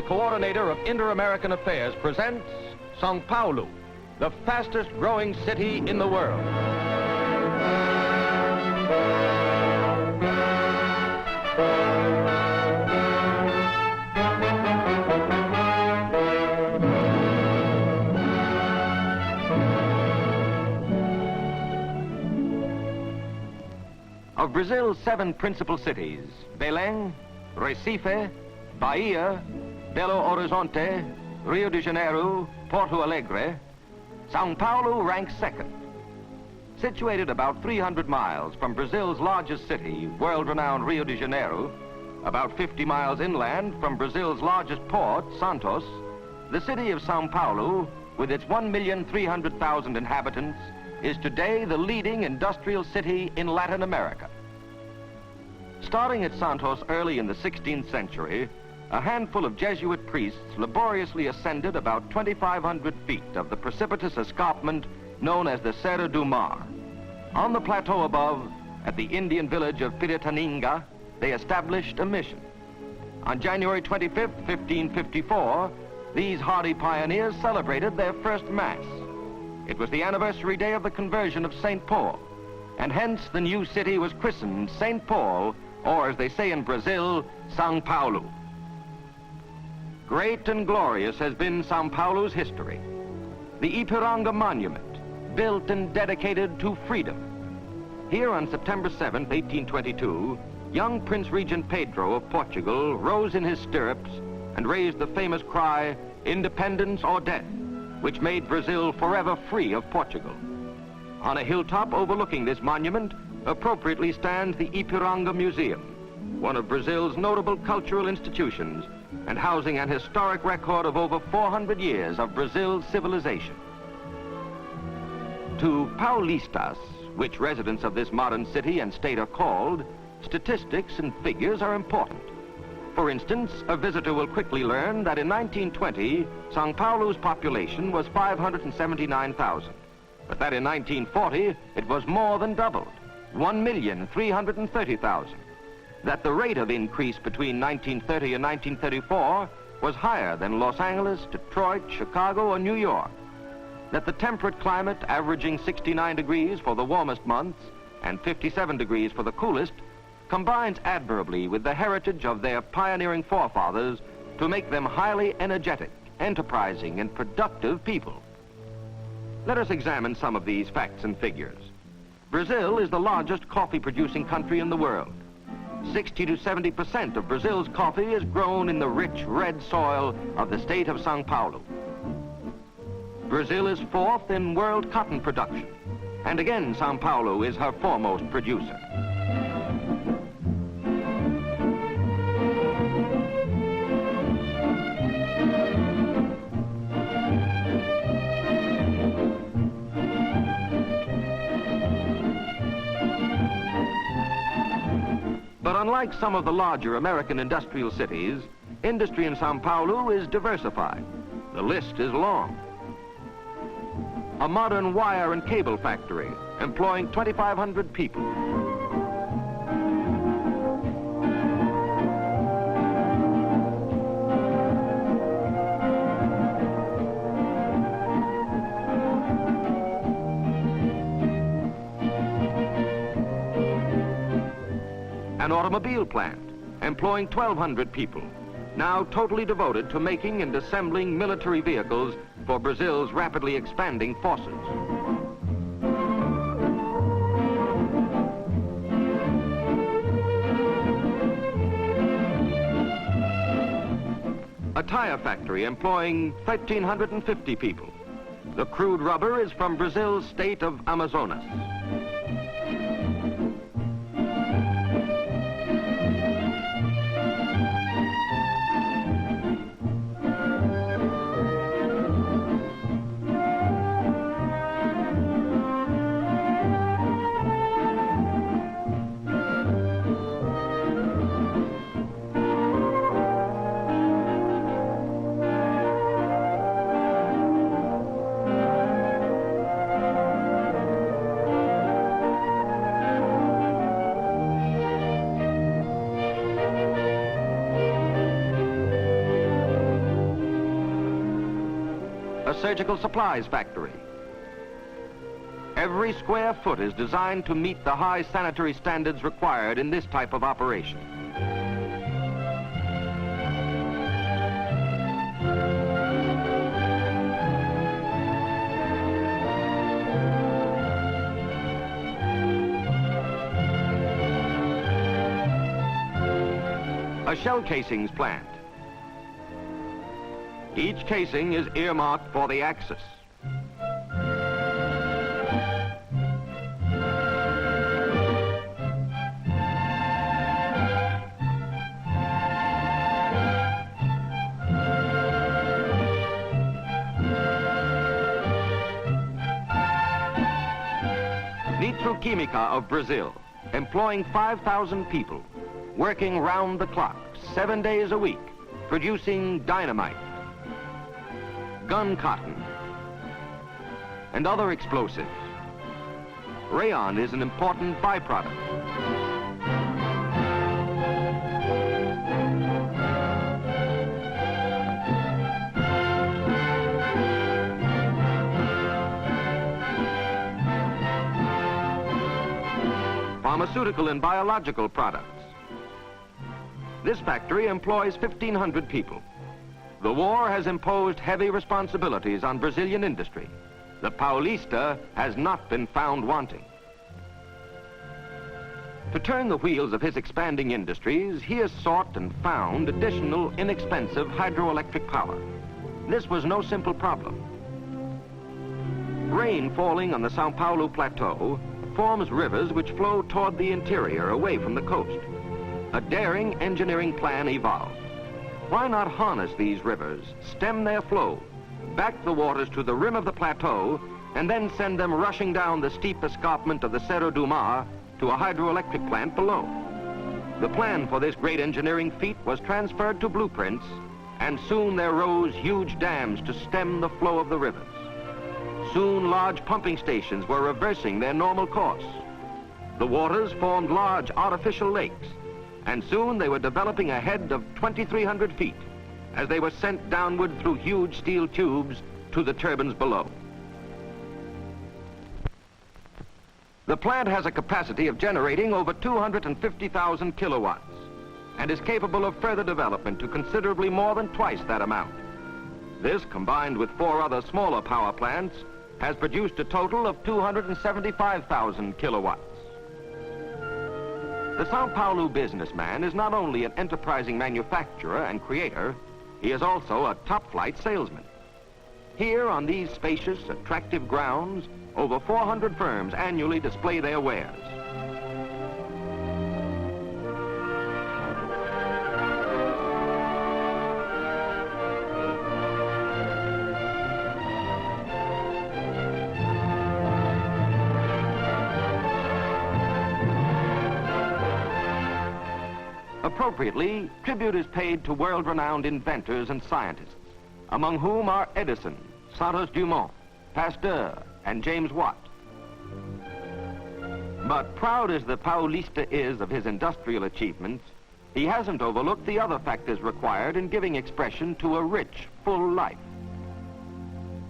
Coordinator of Inter-American Affairs, presents São Paulo, the fastest growing city in the world. Of Brazil's 7 principal cities, Belém, Recife, Bahia, Belo Horizonte, Rio de Janeiro, Porto Alegre, São Paulo ranks second. Situated about 300 miles from Brazil's largest city, world-renowned Rio de Janeiro, about 50 miles inland from Brazil's largest port, Santos, the city of São Paulo, with its 1,300,000 inhabitants, is today the leading industrial city in Latin America. Starting at Santos early in the 16th century, a handful of Jesuit priests laboriously ascended about 2,500 feet of the precipitous escarpment known as the Serra do Mar. On the plateau above, at the Indian village of Piratininga, they established a mission. On January 25th, 1554, these hardy pioneers celebrated their first Mass. It was the anniversary day of the conversion of St. Paul, and hence the new city was christened St. Paul, or as they say in Brazil, São Paulo. Great and glorious has been São Paulo's history. The Ipiranga Monument, built and dedicated to freedom. Here on September 7th, 1822, young Prince Regent Pedro of Portugal rose in his stirrups and raised the famous cry, "Independence or death," which made Brazil forever free of Portugal. On a hilltop overlooking this monument, appropriately stands the Ipiranga Museum, one of Brazil's notable cultural institutions and housing an historic record of over 400 years of Brazil's civilization. To Paulistas, which residents of this modern city and state are called, statistics and figures are important. For instance, a visitor will quickly learn that in 1920, São Paulo's population was 579,000, but that in 1940, it was more than doubled, 1,330,000. That the rate of increase between 1930 and 1934 was higher than Los Angeles, Detroit, Chicago, or New York. That the temperate climate, averaging 69 degrees for the warmest months and 57 degrees for the coolest, combines admirably with the heritage of their pioneering forefathers to make them highly energetic, enterprising, and productive people. Let us examine some of these facts and figures. Brazil is the largest coffee-producing country in the world. 60 to 70% of Brazil's coffee is grown in the rich red soil of the state of São Paulo. Brazil is 4th in world cotton production, and again São Paulo is her foremost producer. But unlike some of the larger American industrial cities, industry in São Paulo is diversified. The list is long. A modern wire and cable factory employing 2,500 people. An automobile plant employing 1,200 people, now totally devoted to making and assembling military vehicles for Brazil's rapidly expanding forces. A tire factory employing 1,350 people. The crude rubber is from Brazil's state of Amazonas. surgical supplies factory. Every square foot is designed to meet the high sanitary standards required in this type of operation. A shell casings plant. Each casing is earmarked for the axis. Nitroquímica of Brazil, employing 5,000 people, working round the clock, 7 days a week, producing dynamite, gun cotton, and other explosives. Rayon is an important byproduct. Pharmaceutical and biological products. This factory employs 1,500 people. The war has imposed heavy responsibilities on Brazilian industry. The Paulista has not been found wanting. To turn the wheels of his expanding industries, he has sought and found additional inexpensive hydroelectric power. This was no simple problem. Rain falling on the São Paulo plateau forms rivers which flow toward the interior away from the coast. A daring engineering plan evolved. Why not harness these rivers, stem their flow, back the waters to the rim of the plateau, and then send them rushing down the steep escarpment of the Cerro do Mar to a hydroelectric plant below? The plan for this great engineering feat was transferred to blueprints, and soon there rose huge dams to stem the flow of the rivers. Soon large pumping stations were reversing their normal course. The waters formed large artificial lakes, and soon they were developing a head of 2,300 feet as they were sent downward through huge steel tubes to the turbines below. The plant has a capacity of generating over 250,000 kilowatts and is capable of further development to considerably more than twice that amount. This, combined with 4 other smaller power plants, has produced a total of 275,000 kilowatts. The São Paulo businessman is not only an enterprising manufacturer and creator, he is also a top-flight salesman. Here on these spacious, attractive grounds, over 400 firms annually display their wares. Appropriately, tribute is paid to world-renowned inventors and scientists, among whom are Edison, Santos Dumont, Pasteur, and James Watt. But proud as the Paulista is of his industrial achievements, he hasn't overlooked the other factors required in giving expression to a rich, full life.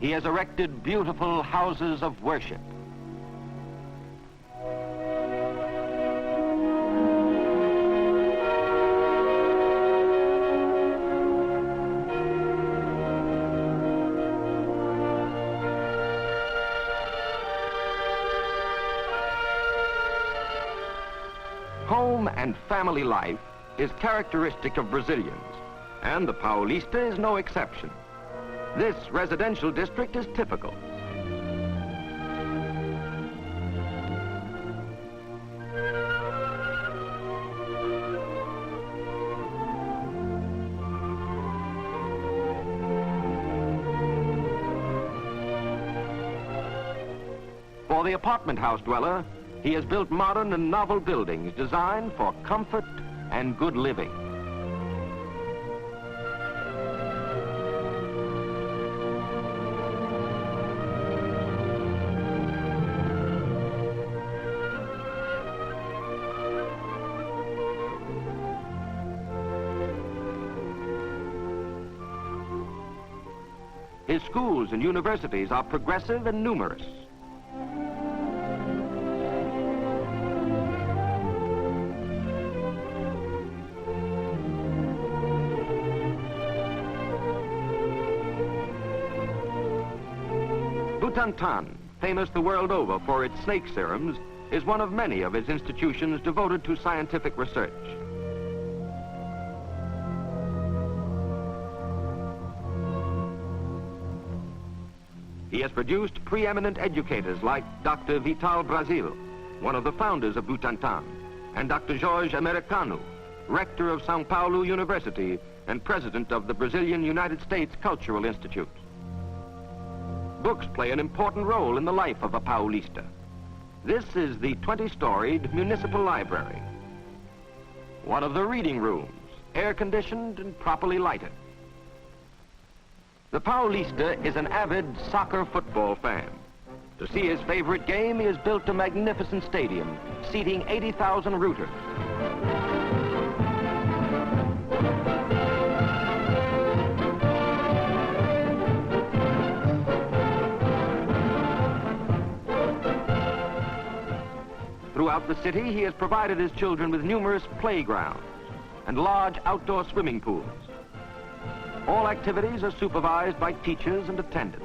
He has erected beautiful houses of worship. Home and family life is characteristic of Brazilians, and the Paulista is no exception. This residential district is typical. For the apartment house dweller, he has built modern and novel buildings designed for comfort and good living. His schools and universities are progressive and numerous. Butantan, famous the world over for its snake serums, is one of many of his institutions devoted to scientific research. He has produced preeminent educators like Dr. Vital Brasil, one of the founders of Butantan, and Dr. Jorge Americano, rector of São Paulo University and president of the Brazilian United States Cultural Institute. Books play an important role in the life of a Paulista. This is the 20-storied municipal library. One of the reading rooms, air-conditioned and properly lighted. The Paulista is an avid soccer football fan. To see his favorite game, he has built a magnificent stadium, seating 80,000 rooters. Throughout the city, he has provided his children with numerous playgrounds and large outdoor swimming pools. All activities are supervised by teachers and attendants.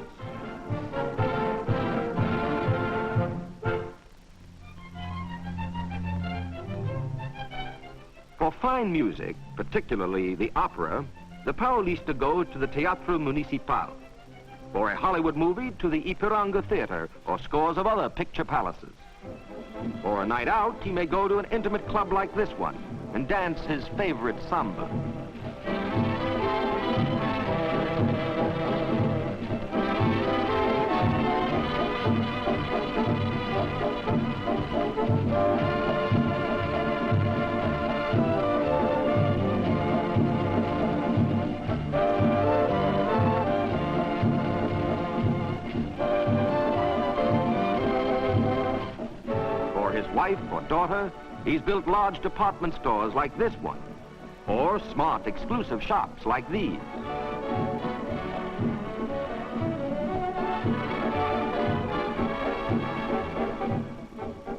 For fine music, particularly the opera, the Paulista goes to the Teatro Municipal. For a Hollywood movie, to the Ipiranga Theater or scores of other picture palaces. For a night out, he may go to an intimate club like this one and dance his favorite samba. Wife or daughter, he's built large department stores like this one, or smart exclusive shops like these.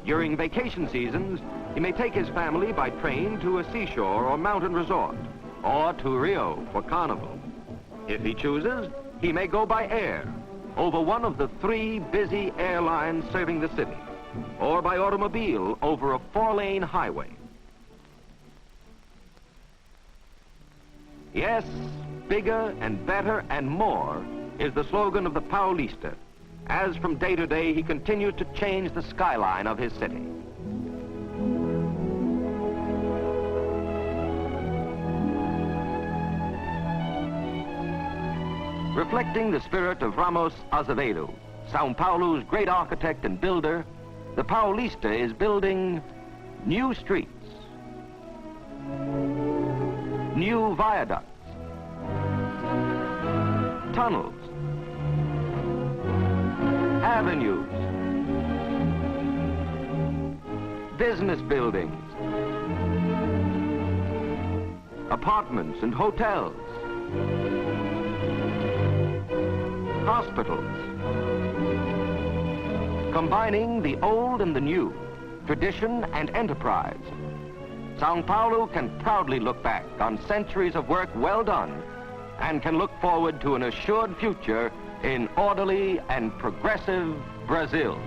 During vacation seasons, he may take his family by train to a seashore or mountain resort, or to Rio for carnival. If he chooses, he may go by air, over one of the 3 busy airlines serving the city, or by automobile over a 4-lane highway. Yes, bigger and better and more is the slogan of the Paulista, as from day to day he continues to change the skyline of his city. Reflecting the spirit of Ramos Azevedo, São Paulo's great architect and builder, the Paulista is building new streets, new viaducts, tunnels, avenues, business buildings, apartments and hotels, hospitals, combining the old and the new, tradition and enterprise. São Paulo can proudly look back on centuries of work well done and can look forward to an assured future in orderly and progressive Brazil.